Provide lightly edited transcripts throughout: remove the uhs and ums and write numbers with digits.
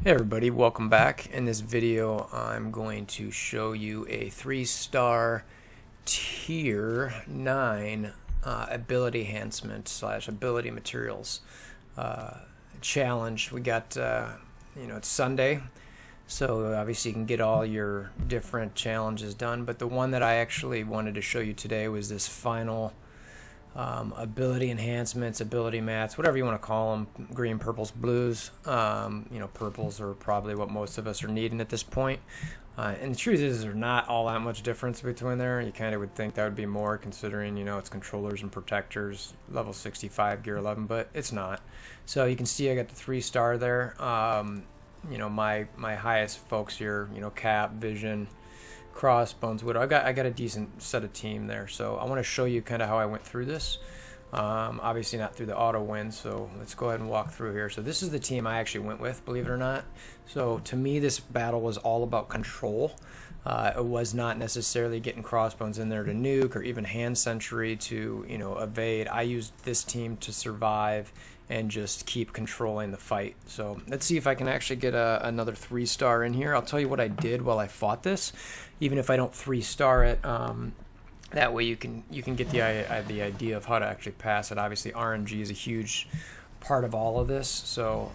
Hey everybody, welcome back. In this video I'm going to show you a 3-star tier 9 ability enhancement / ability materials challenge. We got it's Sunday, so obviously you can get all your different challenges done, but the one that I actually wanted to show you today was this final ability enhancements, ability mats, whatever you want to call them, green, purples, blues. Purples are probably what most of us are needing at this point. And the truth is, there's not all that much difference between there. You kind of would think that would be more, considering, it's controllers and protectors, level 65, gear 11, but it's not. So you can see I got the 3-star there. My highest folks here, Cap, Vision, Crossbones, Widow. I got a decent set of team there, so I want to show you kind of how I went through this. Obviously not through the auto win, so let's go ahead and walk through here. So this is the team I actually went with, believe it or not. So to me, this battle was all about control. It was not necessarily getting Crossbones in there to nuke or even hand sentry to evade. I used this team to survive and just keep controlling the fight. So let's see if I can actually get another 3-star in here. I'll tell you what I did while I fought this, even if I don't 3-star it. That way you can get the idea of how to actually pass it. Obviously RNG is a huge part of all of this. So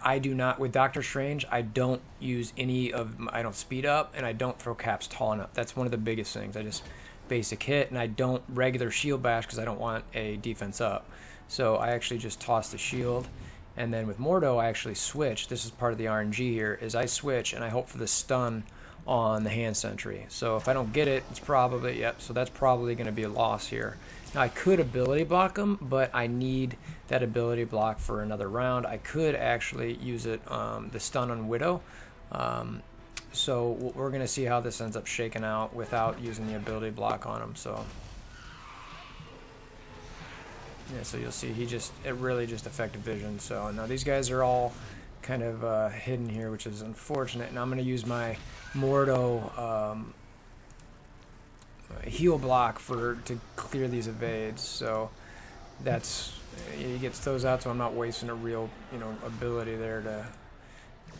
I do not, with Doctor Strange, I don't use I don't speed up, and I don't throw caps tall enough. That's one of the biggest things. I just basic hit, and I don't regular shield bash because I don't want a defense up. So I actually just toss the shield, and then with Mordo I actually switch. This is part of the RNG here, is I switch and I hope for the stun on the hand sentry. So if I don't get it, it's probably, so that's probably going to be a loss here. Now I could ability block him, but I need that ability block for another round. I could actually use it, the stun on Widow. So we're going to see how this ends up shaking out without using the ability block on him. So yeah, so you'll see it really just affected vision. So now these guys are all kind of hidden here, which is unfortunate. And I'm going to use my Mordo heal block to clear these evades. So he gets those out, so I'm not wasting a real ability there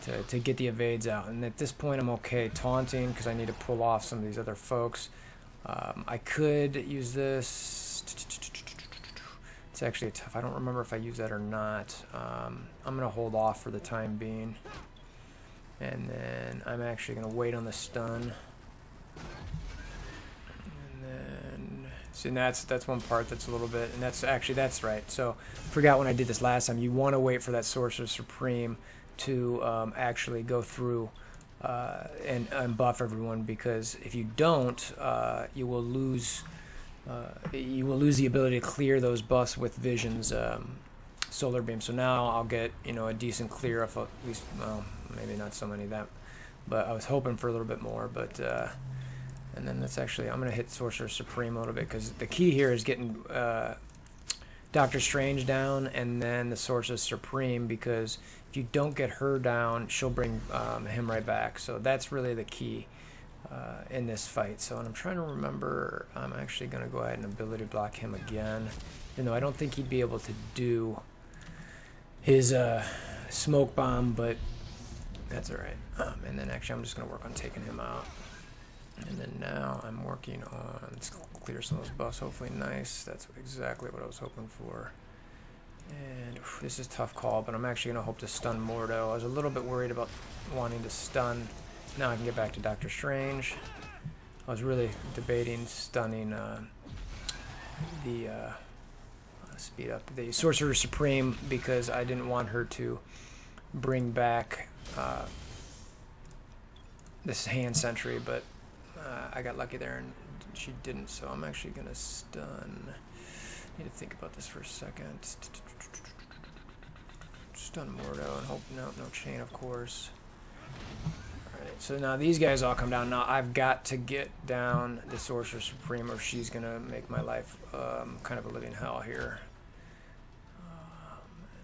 to get the evades out. And at this point I'm okay taunting because I need to pull off some of these other folks. I could use this. It's actually tough. I don't remember if I use that or not. I'm going to hold off for the time being. And then I'm actually going to wait on the stun. And then, see, that's one part that's a little bit, and that's right. So, forgot when I did this last time, you want to wait for that Sorcerer Supreme to actually go through and buff everyone, because if you don't, you will lose the ability to clear those buffs with Vision's Solar Beam. So now I'll get a decent clear of at least, well, maybe not so many that, but I was hoping for a little bit more. But and then that's actually, I'm gonna hit Sorcerer Supreme a little bit, because the key here is getting Doctor Strange down and then the Sorcerer Supreme, because if you don't get her down, she'll bring him right back. So that's really the key in this fight. So, and I'm trying to remember, I'm actually going to go ahead and ability block him again, even though I don't think he'd be able to do his smoke bomb, but that's alright. And then actually I'm just going to work on taking him out. And then now I'm working on, let's clear some of those buffs, hopefully. Nice, that's exactly what I was hoping for. And this is a tough call, but I'm actually going to hope to stun Mordo. I was a little bit worried about wanting to stun. Now I can get back to Doctor Strange. I was really debating stunning the speed up the Sorcerer Supreme, because I didn't want her to bring back this hand sentry, but I got lucky there and she didn't. So I'm actually gonna stun. Need to think about this for a second. Stun Mordo and hope no chain, of course. So now these guys all come down. Now I've got to get down the Sorcerer Supreme, or she's going to make my life kind of a living hell here.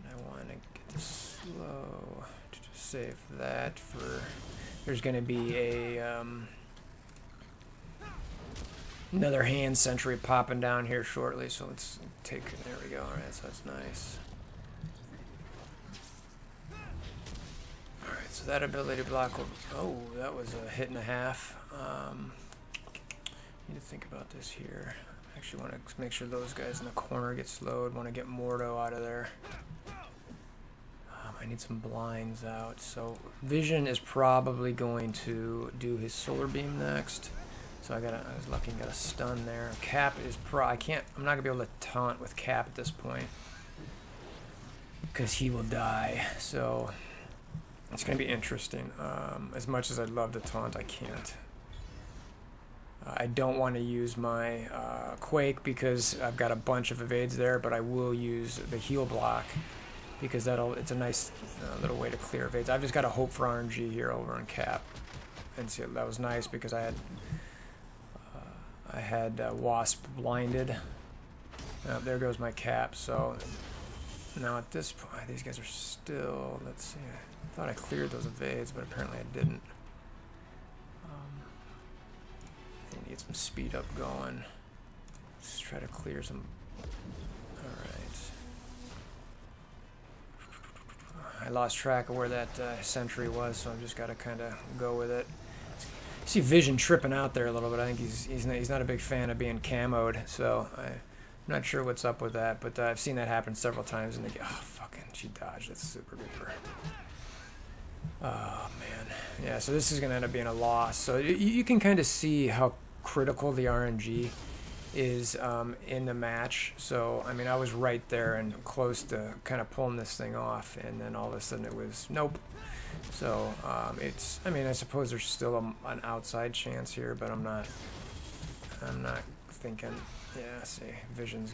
And I want to get this slow to just save that for... There's going to be a another hand sentry popping down here shortly. So let's take... There we go. Alright, so that's nice. So that ability block will, oh, that was a hit and a half. Need to think about this here. Actually want to make sure those guys in the corner get slowed. Want to get Mordo out of there. I need some blinds out. So Vision is probably going to do his solar beam next. So I was lucky and got a stun there. Cap is I'm not gonna be able to taunt with Cap at this point because he will die. So it's gonna be interesting. As much as I'd love to taunt, I can't. I don't want to use my Quake because I've got a bunch of evades there, but I will use the heal block because it's a nice little way to clear evades. I've just got to hope for RNG here over on Cap. And see, that was nice because I had Wasp blinded. There goes my Cap. So now at this point, these guys are still, let's see, I thought I cleared those evades, but apparently I didn't. I need to get some speed up going. Let's try to clear some. Alright. I lost track of where that sentry was, so I've just got to kind of go with it. I see Vision tripping out there a little bit. I think he's not a big fan of being camoed, so I'm not sure what's up with that, but I've seen that happen several times, and they go, oh, fucking, she dodged. That's super duper. Oh, man. Yeah, so this is going to end up being a loss. So you can kind of see how critical the RNG is in the match. So, I mean, I was right there and close to kind of pulling this thing off, and then all of a sudden it was, nope. So, I mean, I suppose there's still an outside chance here, but I'm not thinking, yeah, see, Vision's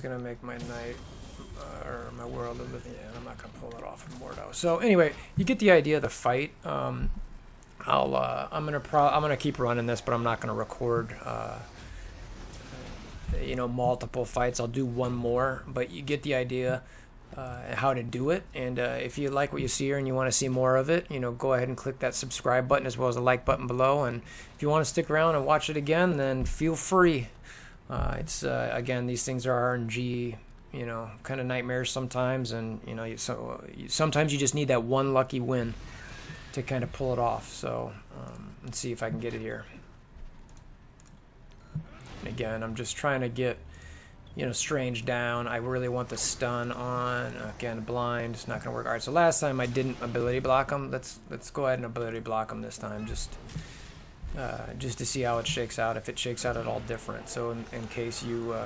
gonna make my night. Or my world of living. Yeah, I'm not gonna pull it off in Mordo. So anyway, you get the idea of the fight. I'm gonna keep running this, but I'm not gonna record multiple fights. I'll do one more, but you get the idea how to do it. And if you like what you see here and you want to see more of it, go ahead and click that subscribe button as well as the like button below. And if you want to stick around and watch it again, then feel free. It's again, these things are RNG. Kind of nightmares sometimes, and sometimes you just need that one lucky win to kind of pull it off. So let's see if I can get it here. And again, I'm just trying to get Strange down. I really want the stun on. Again, blind. It's not gonna work. All right. So last time I didn't ability block him. Let's go ahead and ability block him this time. Just to see how it shakes out. If it shakes out at all different. So in case you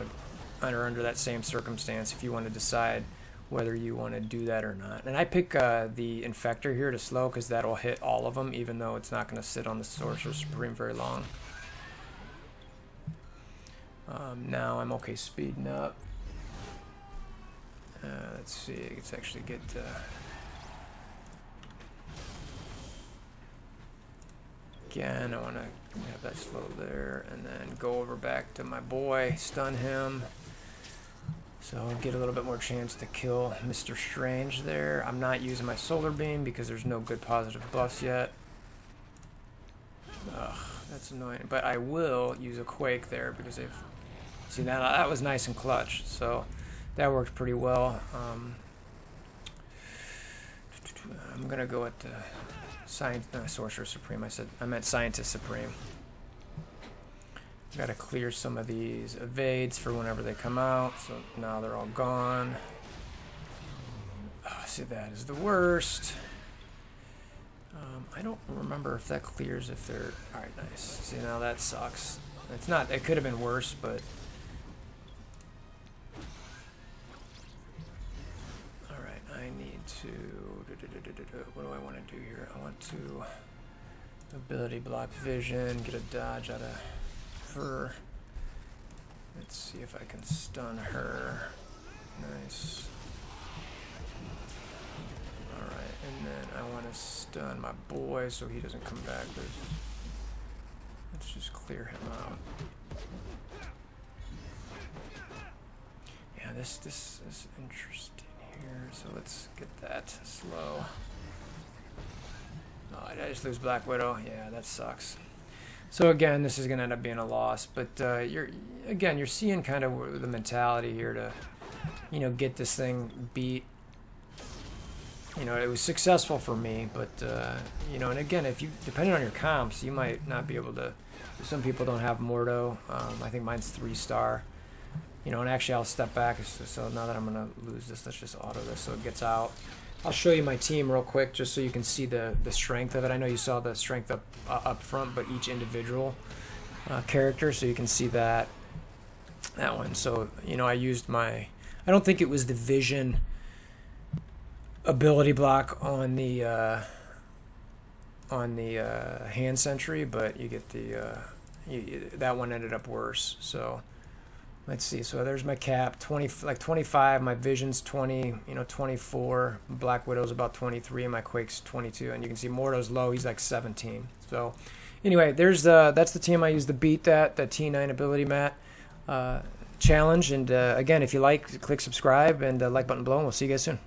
under that same circumstance, if you want to decide whether you want to do that or not. And I pick the Infector here to slow because that'll hit all of them, even though it's not going to sit on the Sorcerer Supreme very long. Now I'm okay speeding up. Let's see, let's actually get again, I want to have that slow there, and then go over back to my boy, stun him. So I'll get a little bit more chance to kill Mr. Strange there. I'm not using my solar beam because there's no good positive buffs yet. Ugh, that's annoying. But I will use a Quake there because they've... See, that was nice and clutch. So that worked pretty well. I'm going to go at the Sorcerer Supreme. I meant Scientist Supreme. Got to clear some of these evades for whenever they come out. So now they're all gone. Oh, see, that is the worst. I don't remember if that clears if they're... Alright, nice. See, now that sucks. It's not... It could have been worse, but... Alright, I need to... What do I want to do here? I want to... Ability block Vision, get a dodge out of... her. Let's see if I can stun her. Nice. Alright, and then I want to stun my boy so he doesn't come back. Let's just clear him out. Yeah, this is interesting here. So let's get that slow. Oh, did I just lose Black Widow? Yeah, that sucks. So again, this is going to end up being a loss, but you're seeing kind of the mentality here to, get this thing beat. you know, it was successful for me. But you know, and again, if you depending on your comps, you might not be able to. Some people don't have Mordo. I think mine's 3-star. You know, and actually I'll step back. So now that I'm gonna lose this, let's just auto this so it gets out. I'll show you my team real quick just so you can see the strength of it. I know you saw the strength up front, but each individual character, so you can see that one. So you know, I used my. I don't think it was the vision ability block on the hand sentry, but you get the that one ended up worse. So let's see. So there's my cap, 25. My vision's 20. You know, 24. Black Widow's about 23, and my Quake's 22. And you can see Mordo's low. He's like 17. So anyway, there's that's the team I used to beat that T9 ability mat challenge. And again, if you like, click subscribe and like button below. And we'll see you guys soon.